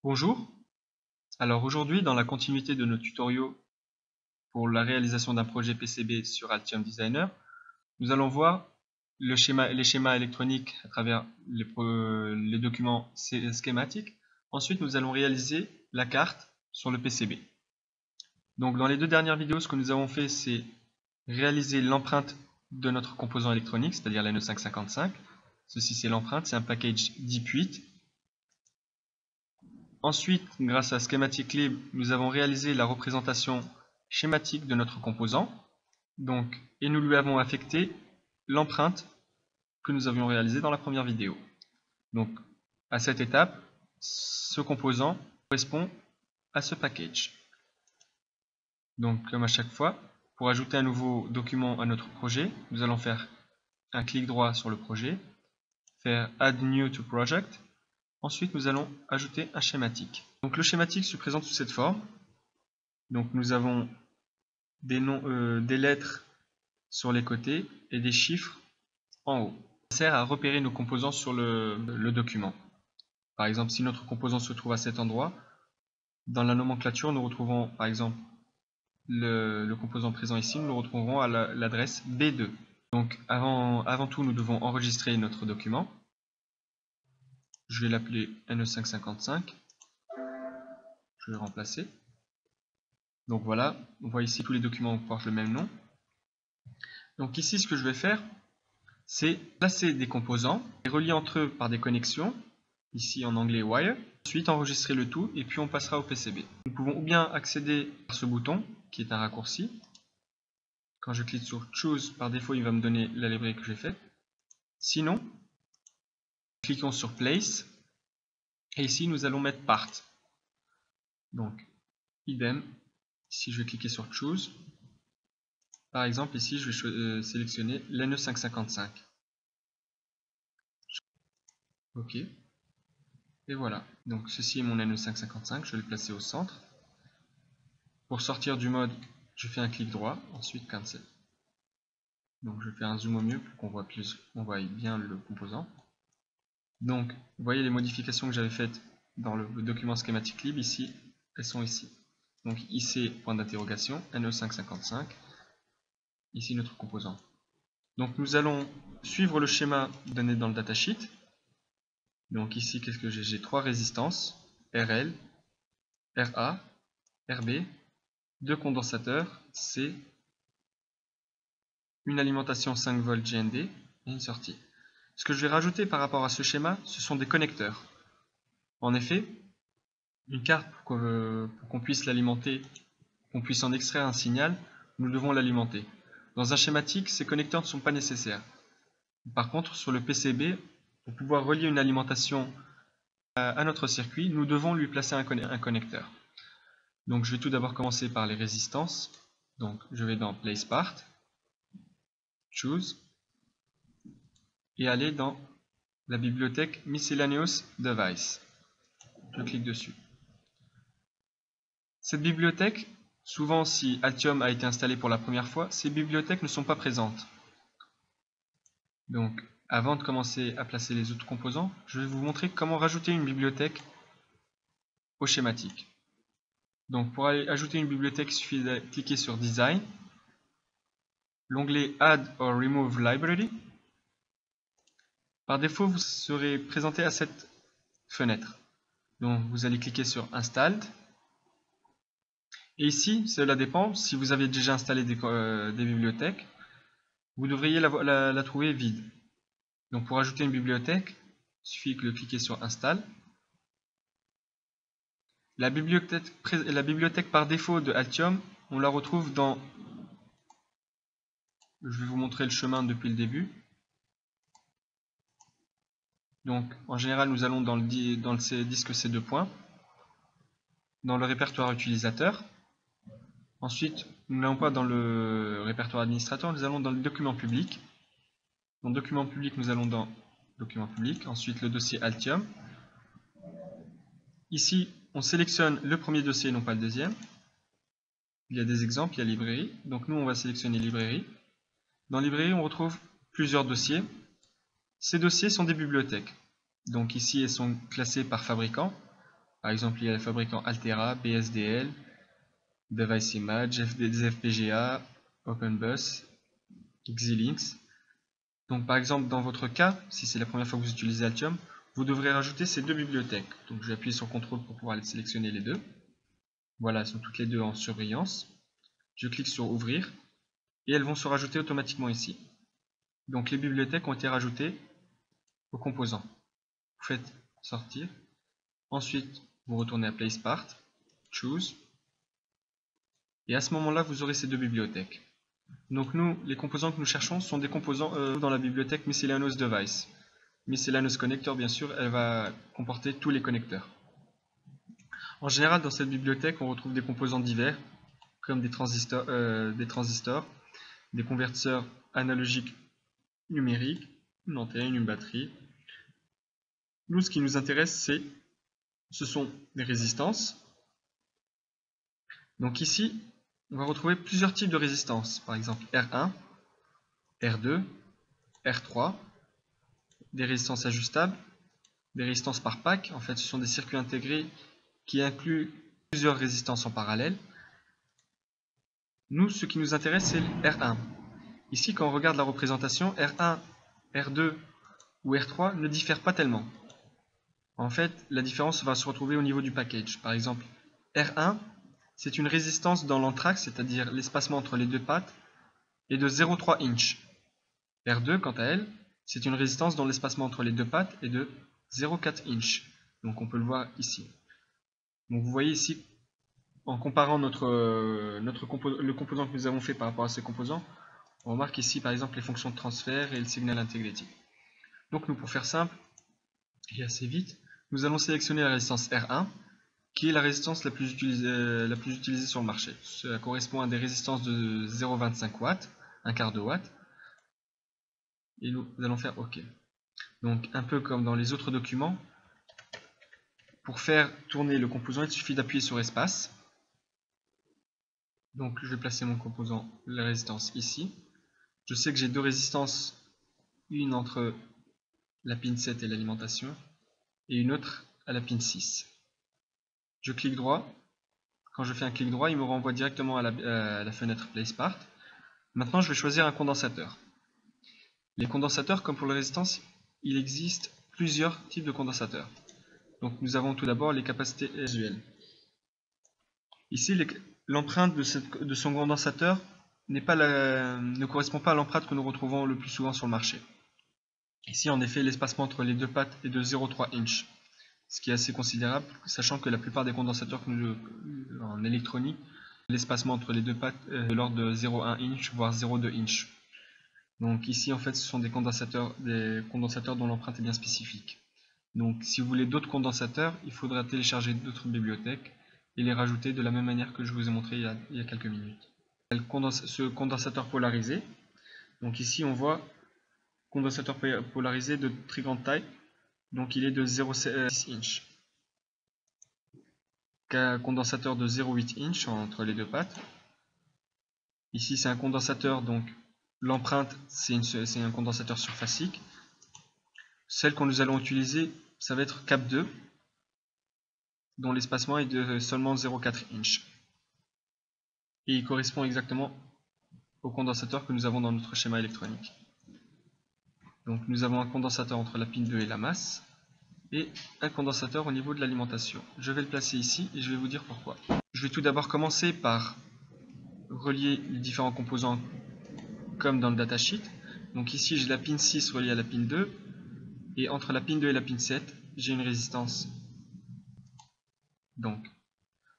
Bonjour, alors aujourd'hui dans la continuité de nos tutoriaux pour la réalisation d'un projet PCB sur Altium Designer, nous allons voir les schémas électroniques à travers les documents schématiques. Ensuite nous allons réaliser la carte sur le PCB. Donc dans les deux dernières vidéos, ce que nous avons fait, c'est réaliser l'empreinte de notre composant électronique, c'est-à-dire l'NE555. Ceci c'est l'empreinte, c'est un package DIP8. Ensuite, grâce à Schematic Lib, nous avons réalisé la représentation schématique de notre composant. Et nous lui avons affecté l'empreinte que nous avions réalisée dans la première vidéo. Donc, à cette étape, ce composant correspond à ce package. Donc, comme à chaque fois, pour ajouter un nouveau document à notre projet, nous allons faire un clic droit sur le projet, faire Add New to Project. Ensuite, nous allons ajouter un schématique. Donc, le schématique se présente sous cette forme. Donc, nous avons des lettres sur les côtés et des chiffres en haut. Ça sert à repérer nos composants sur le document. Par exemple, si notre composant se trouve à cet endroit, dans la nomenclature, nous retrouvons par exemple le composant présent ici, nous le retrouverons à l'adresse B2. Donc, avant tout, nous devons enregistrer notre document. Je vais l'appeler NE555. Je vais le remplacer. Donc voilà, on voit ici tous les documents portent le même nom. Donc ici, ce que je vais faire, c'est placer des composants, les relier entre eux par des connexions, ici en anglais wire, ensuite enregistrer le tout et puis on passera au PCB. Nous pouvons ou bien accéder par ce bouton, qui est un raccourci. Quand je clique sur Choose, par défaut, il va me donner la librairie que j'ai faite. Sinon, cliquons sur Place, et ici nous allons mettre Part. Donc, idem, ici je vais cliquer sur Choose. Par exemple, ici je vais sélectionner l'NE555. OK. Et voilà, donc ceci est mon NE555, je vais le placer au centre. Pour sortir du mode, je fais un clic droit, ensuite Cancel. Donc je fais un zoom au mieux pour qu'on voit bien le composant. Donc vous voyez les modifications que j'avais faites dans le document Schematic Lib, ici, elles sont ici. Donc IC, point d'interrogation, NE555, ici notre composant. Donc nous allons suivre le schéma donné dans le datasheet. Donc ici, qu'est-ce que j'ai? J'ai trois résistances, RL, RA, RB, deux condensateurs, C, une alimentation 5 volts GND et une sortie. Ce que je vais rajouter par rapport à ce schéma, ce sont des connecteurs. En effet, une carte, pour qu'on puisse l'alimenter, qu'on puisse en extraire un signal, nous devons l'alimenter. Dans un schématique, ces connecteurs ne sont pas nécessaires. Par contre, sur le PCB, pour pouvoir relier une alimentation à notre circuit, nous devons lui placer un connecteur. Donc je vais tout d'abord commencer par les résistances. Donc je vais dans Place Part, Choose, et aller dans la bibliothèque Miscellaneous Device. Je clique dessus. Cette bibliothèque, souvent si Altium a été installé pour la première fois, ces bibliothèques ne sont pas présentes. Donc avant de commencer à placer les autres composants, je vais vous montrer comment rajouter une bibliothèque au schématique. Donc pour aller ajouter une bibliothèque, il suffit de cliquer sur Design, l'onglet Add or Remove Library. Par défaut, vous serez présenté à cette fenêtre. Donc vous allez cliquer sur Installed. Et ici, cela dépend, si vous avez déjà installé des bibliothèques, vous devriez la trouver vide. Donc pour ajouter une bibliothèque, il suffit de cliquer sur Install. La bibliothèque par défaut de Altium, on la retrouve dans... Je vais vous montrer le chemin depuis le début. Donc en général, nous allons dans le disque C2 points, dans le répertoire utilisateur. Ensuite, nous n'allons pas dans le répertoire administrateur, nous allons dans le document public. Dans document public, nous allons dans document public, ensuite le dossier Altium. Ici, on sélectionne le premier dossier et non pas le deuxième. Il y a des exemples, il y a librairie. Donc nous, on va sélectionner librairie. Dans librairie, on retrouve plusieurs dossiers. Ces dossiers sont des bibliothèques. Donc ici, elles sont classées par fabricant. Par exemple, il y a les fabricants Altera, BSDL, Device Image, FPGA, OpenBus, Xilinx. Donc par exemple, dans votre cas, si c'est la première fois que vous utilisez Altium, vous devrez rajouter ces deux bibliothèques. Donc je vais appuyer sur CTRL pour pouvoir sélectionner les deux. Voilà, elles sont toutes les deux en surbrillance. Je clique sur Ouvrir et elles vont se rajouter automatiquement ici. Donc les bibliothèques ont été rajoutées aux composants. Vous faites Sortir. Ensuite, vous retournez à Place Part, Choose. Et à ce moment-là, vous aurez ces deux bibliothèques. Donc nous, les composants que nous cherchons sont des composants dans la bibliothèque Miscellaneous Device. Miscellaneous Connector, bien sûr, elle va comporter tous les connecteurs. En général, dans cette bibliothèque, on retrouve des composants divers, comme des transistors, des convertisseurs analogiques numériques, une antenne, une batterie. Nous, ce qui nous intéresse, ce sont des résistances. Donc ici, on va retrouver plusieurs types de résistances, par exemple R1, R2, R3, des résistances ajustables, des résistances par pack. En fait, ce sont des circuits intégrés qui incluent plusieurs résistances en parallèle. Nous, ce qui nous intéresse, c'est le R1. Ici, quand on regarde la représentation, R1, R2 ou R3 ne diffèrent pas tellement. En fait, la différence va se retrouver au niveau du package. Par exemple, R1, c'est une résistance dans l'anthrax, c'est-à-dire l'espacement entre les deux pattes, est de 0,3 inch. R2, quant à elle, c'est une résistance dont l'espacement entre les deux pattes est de 0,4 inch. Donc on peut le voir ici. Donc vous voyez ici, en comparant le composant que nous avons fait par rapport à ce composant, on remarque ici par exemple les fonctions de transfert et le signal integrity. Donc nous, pour faire simple et assez vite, nous allons sélectionner la résistance R1, qui est la résistance la plus utilisée sur le marché. Cela correspond à des résistances de 0,25 watts, un quart de watt. Et nous allons faire OK. Donc un peu comme dans les autres documents, pour faire tourner le composant, il suffit d'appuyer sur espace. Donc je vais placer mon composant, la résistance ici. Je sais que j'ai deux résistances, une entre la pin 7 et l'alimentation, et une autre à la pin 6. Je clique droit. Quand je fais un clic droit, il me renvoie directement à la fenêtre Place Part. Maintenant, je vais choisir un condensateur. Les condensateurs, comme pour la résistance, il existe plusieurs types de condensateurs. Donc nous avons tout d'abord les capacités visuelles. Ici, l'empreinte de son condensateur ne correspond pas à l'empreinte que nous retrouvons le plus souvent sur le marché. Ici, en effet, l'espacement entre les deux pattes est de 0,3 inch, ce qui est assez considérable, sachant que la plupart des condensateurs en électronique, l'espacement entre les deux pattes est de l'ordre de 0,1 inch, voire 0,2 inch. Donc ici, en fait, ce sont des condensateurs dont l'empreinte est bien spécifique. Donc si vous voulez d'autres condensateurs, il faudra télécharger d'autres bibliothèques et les rajouter de la même manière que je vous ai montré il y a quelques minutes. Ce condensateur polarisé, donc ici on voit condensateur polarisé de très grande taille, donc il est de 0,6 inch. Condensateur de 0,8 inch entre les deux pattes. Ici c'est un condensateur, donc l'empreinte c'est un condensateur surfacique. Celle que nous allons utiliser, ça va être CAP 2, dont l'espacement est de seulement 0,4 inch. Et il correspond exactement au condensateur que nous avons dans notre schéma électronique. Donc nous avons un condensateur entre la pin 2 et la masse, et un condensateur au niveau de l'alimentation. Je vais le placer ici et je vais vous dire pourquoi. Je vais tout d'abord commencer par relier les différents composants comme dans le datasheet. Donc ici j'ai la pin 6 reliée à la pin 2, et entre la pin 2 et la pin 7, j'ai une résistance. Donc,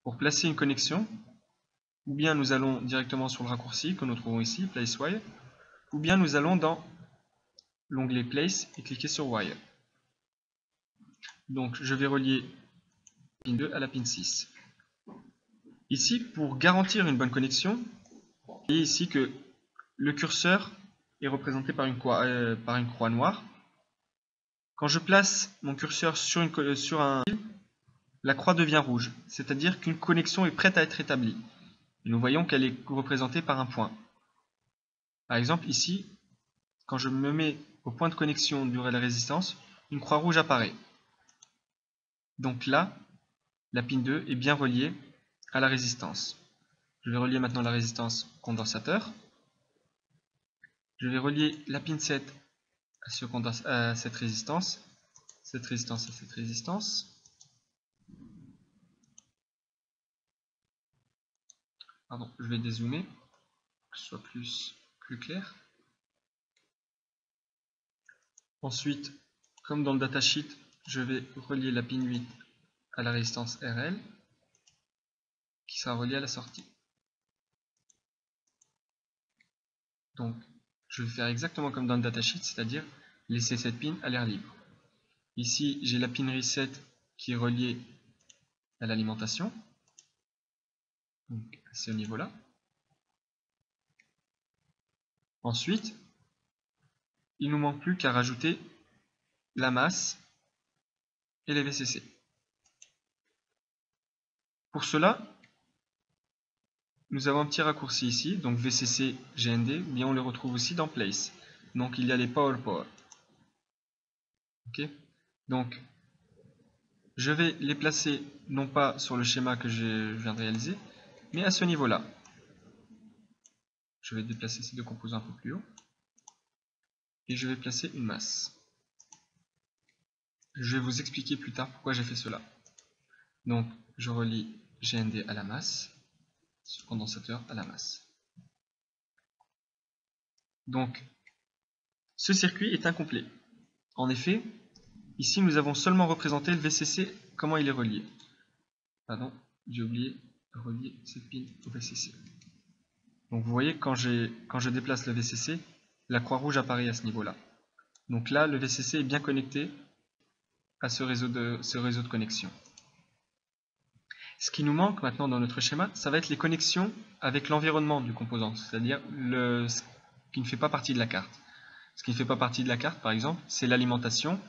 pour placer une connexion, ou bien nous allons directement sur le raccourci que nous trouvons ici, Place Wire, ou bien nous allons dans l'onglet Place et cliquer sur Wire. Donc je vais relier la pin 2 à la pin 6. Ici, pour garantir une bonne connexion, vous voyez ici que le curseur est représenté par une croix noire. Quand je place mon curseur sur un fil, la croix devient rouge, c'est-à-dire qu'une connexion est prête à être établie. Et nous voyons qu'elle est représentée par un point. Par exemple, ici, quand je me mets au point de connexion du relais résistance, une croix rouge apparaît. Donc là, la pin 2 est bien reliée à la résistance. Je vais relier maintenant la résistance condensateur. Je vais relier la pin 7 à cette résistance à cette résistance. Pardon, je vais dézoomer pour que ce soit plus clair. Ensuite, comme dans le datasheet, je vais relier la pin 8 à la résistance RL qui sera reliée à la sortie. Donc, je vais faire exactement comme dans le datasheet, c'est-à-dire laisser cette pin à l'air libre. Ici, j'ai la pin reset qui est reliée à l'alimentation. Donc, c'est au niveau-là. Ensuite, il ne nous manque plus qu'à rajouter la masse et les VCC. Pour cela, nous avons un petit raccourci ici, donc VCC GND, mais on les retrouve aussi dans Place. Donc il y a les Power. Ok. Donc je vais les placer non pas sur le schéma que je viens de réaliser, mais à ce niveau-là. Je vais déplacer ces deux composants un peu plus haut. Et je vais placer une masse. Je vais vous expliquer plus tard pourquoi j'ai fait cela. Donc je relie GND à la masse, ce condensateur à la masse. Donc ce circuit est incomplet. En effet, ici nous avons seulement représenté le VCC, comment il est relié. Pardon, j'ai oublié de relier cette pin au VCC. Donc vous voyez, quand je déplace le VCC, la croix rouge apparaît à ce niveau-là. Donc là, le VCC est bien connecté à ce réseau de connexion. Ce qui nous manque maintenant dans notre schéma, ça va être les connexions avec l'environnement du composant, c'est-à-dire ce qui ne fait pas partie de la carte. Ce qui ne fait pas partie de la carte, par exemple, c'est l'alimentation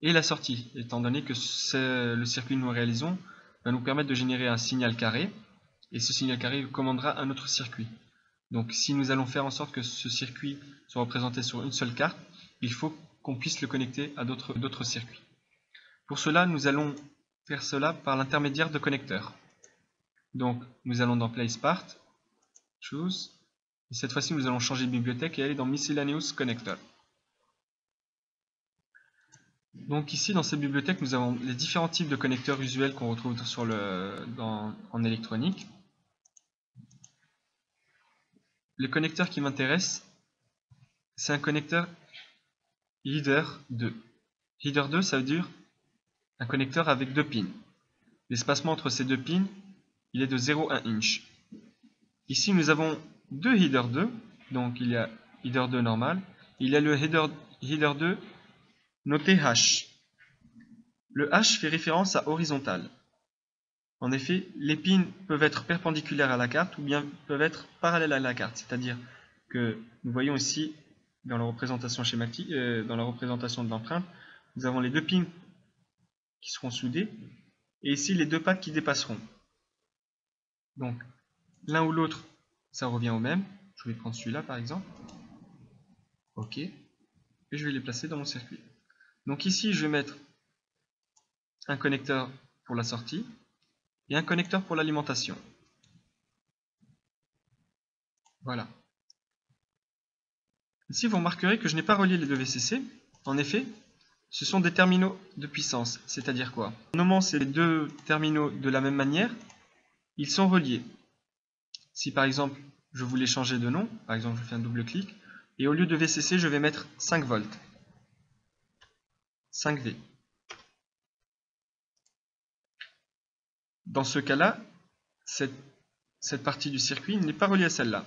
et la sortie, étant donné que le circuit que nous réalisons va nous permettre de générer un signal carré, et ce signal carré commandera un autre circuit. Donc si nous allons faire en sorte que ce circuit soit représenté sur une seule carte, il faut qu'on puisse le connecter à d'autres circuits. Pour cela, nous allons faire cela par l'intermédiaire de connecteurs. Donc nous allons dans Place Part, Choose, et cette fois-ci nous allons changer de bibliothèque et aller dans Miscellaneous Connector. Donc ici dans cette bibliothèque nous avons les différents types de connecteurs usuels qu'on retrouve en électronique. Le connecteur qui m'intéresse, c'est un connecteur Header 2. Header 2, ça veut dire un connecteur avec deux pins. L'espacement entre ces deux pins, il est de 0,1 inch. Ici, nous avons deux Header 2. Donc, il y a Header 2 normal. Il y a le Header 2 noté H. Le H fait référence à horizontal. En effet, les pins peuvent être perpendiculaires à la carte ou bien peuvent être parallèles à la carte. C'est-à-dire que nous voyons ici, dans la représentation schématique, dans la représentation de l'empreinte, nous avons les deux pins qui seront soudés et ici les deux pattes qui dépasseront. Donc l'un ou l'autre, ça revient au même. Je vais prendre celui-là par exemple. Ok. Et je vais les placer dans mon circuit. Donc ici, je vais mettre un connecteur pour la sortie et un connecteur pour l'alimentation. Voilà. Ici, vous remarquerez que je n'ai pas relié les deux VCC. En effet, ce sont des terminaux de puissance. C'est-à-dire quoi? En nommant ces deux terminaux de la même manière, ils sont reliés. Si par exemple, je voulais changer de nom, par exemple, je fais un double clic, et au lieu de VCC, je vais mettre 5 volts. 5V. Dans ce cas-là, cette partie du circuit n'est pas reliée à celle-là.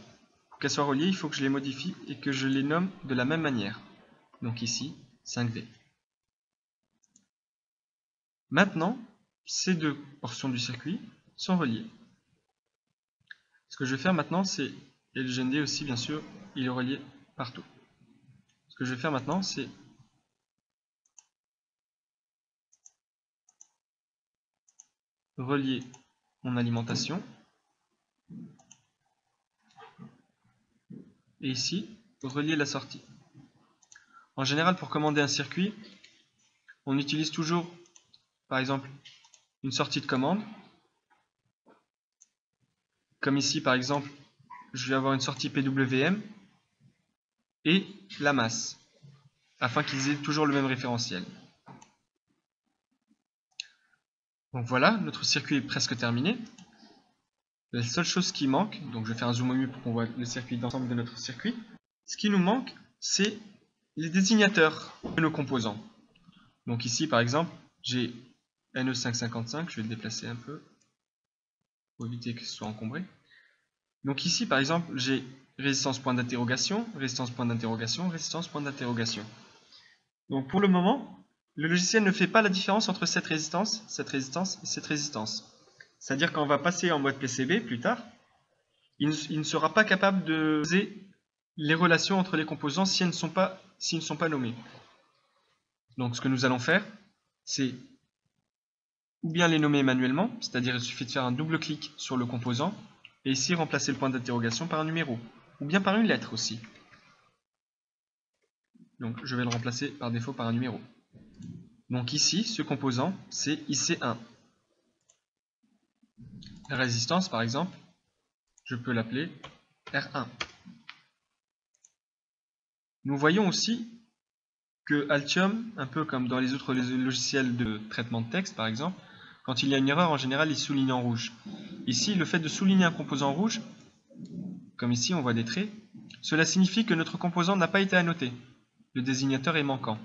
Pour qu'elle soit reliée, il faut que je les modifie et que je les nomme de la même manière. Donc ici, 5V. Maintenant, ces deux portions du circuit sont reliées. Ce que je vais faire maintenant, c'est, et le GND aussi bien sûr, il est relié partout. Ce que je vais faire maintenant, c'est relier mon alimentation. Et ici, relier la sortie. En général, pour commander un circuit, on utilise toujours, par exemple, une sortie de commande. Comme ici par exemple, je vais avoir une sortie PWM et la masse, afin qu'ils aient toujours le même référentiel. Donc voilà, notre circuit est presque terminé. La seule chose qui manque, donc je vais faire un zoom au mieux pour qu'on voit le circuit d'ensemble de notre circuit. Ce qui nous manque, c'est les désignateurs de nos composants. Donc ici par exemple, j'ai NE555, je vais le déplacer un peu pour éviter que ce soit encombré. Donc ici par exemple, j'ai résistance point d'interrogation, résistance point d'interrogation, résistance point d'interrogation. Donc pour le moment, le logiciel ne fait pas la différence entre cette résistance et cette résistance. C'est-à-dire quand on va passer en mode PCB plus tard, il ne sera pas capable de poser les relations entre les composants s'ils ne sont pas nommés. Donc ce que nous allons faire, c'est ou bien les nommer manuellement, c'est-à-dire il suffit de faire un double clic sur le composant, et ici remplacer le point d'interrogation par un numéro, ou bien par une lettre aussi. Donc je vais le remplacer par défaut par un numéro. Donc ici, ce composant, c'est IC1. La résistance, par exemple, je peux l'appeler R1. Nous voyons aussi que Altium, un peu comme dans les autres logiciels de traitement de texte, par exemple, quand il y a une erreur, en général, il souligne en rouge. Ici, le fait de souligner un composant rouge, comme ici, on voit des traits, cela signifie que notre composant n'a pas été annoté. Le désignateur est manquant.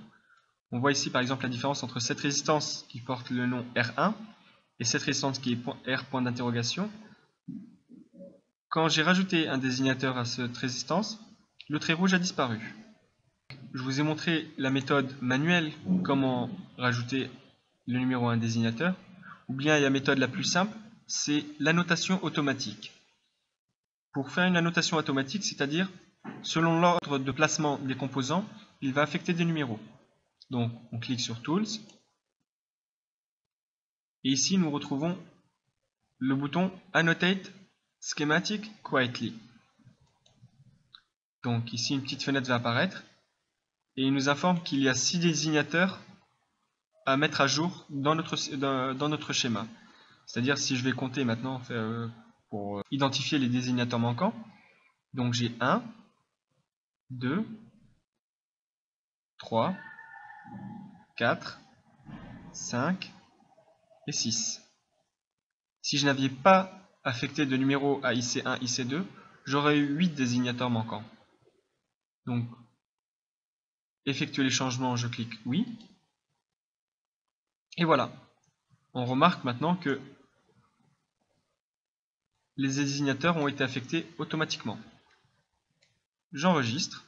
On voit ici, par exemple, la différence entre cette résistance qui porte le nom R1 et cette résistance qui est R point d'interrogation. Quand j'ai rajouté un désignateur à cette résistance, le trait rouge a disparu. Je vous ai montré la méthode manuelle, comment rajouter le numéro à un désignateur, ou bien la méthode la plus simple, c'est l'annotation automatique. Pour faire une annotation automatique, c'est-à-dire, selon l'ordre de placement des composants, il va affecter des numéros. Donc, on clique sur Tools, et ici nous retrouvons le bouton Annotate Schematic Quietly. Donc ici une petite fenêtre va apparaître et il nous informe qu'il y a 6 désignateurs à mettre à jour dans notre schéma. C'est-à-dire si je vais compter maintenant pour identifier les désignateurs manquants, donc j'ai 1, 2, 3, 4, 5 et 6. Si je n'avais pas affecté de numéro à IC1, IC2, j'aurais eu 8 désignateurs manquants. Donc, effectuer les changements, je clique oui. Et voilà. On remarque maintenant que les désignateurs ont été affectés automatiquement. J'enregistre.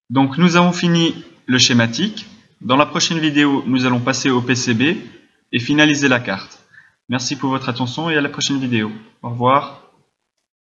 Donc, nous avons fini le schématique. Dans la prochaine vidéo, nous allons passer au PCB et finaliser la carte. Merci pour votre attention et à la prochaine vidéo. Au revoir.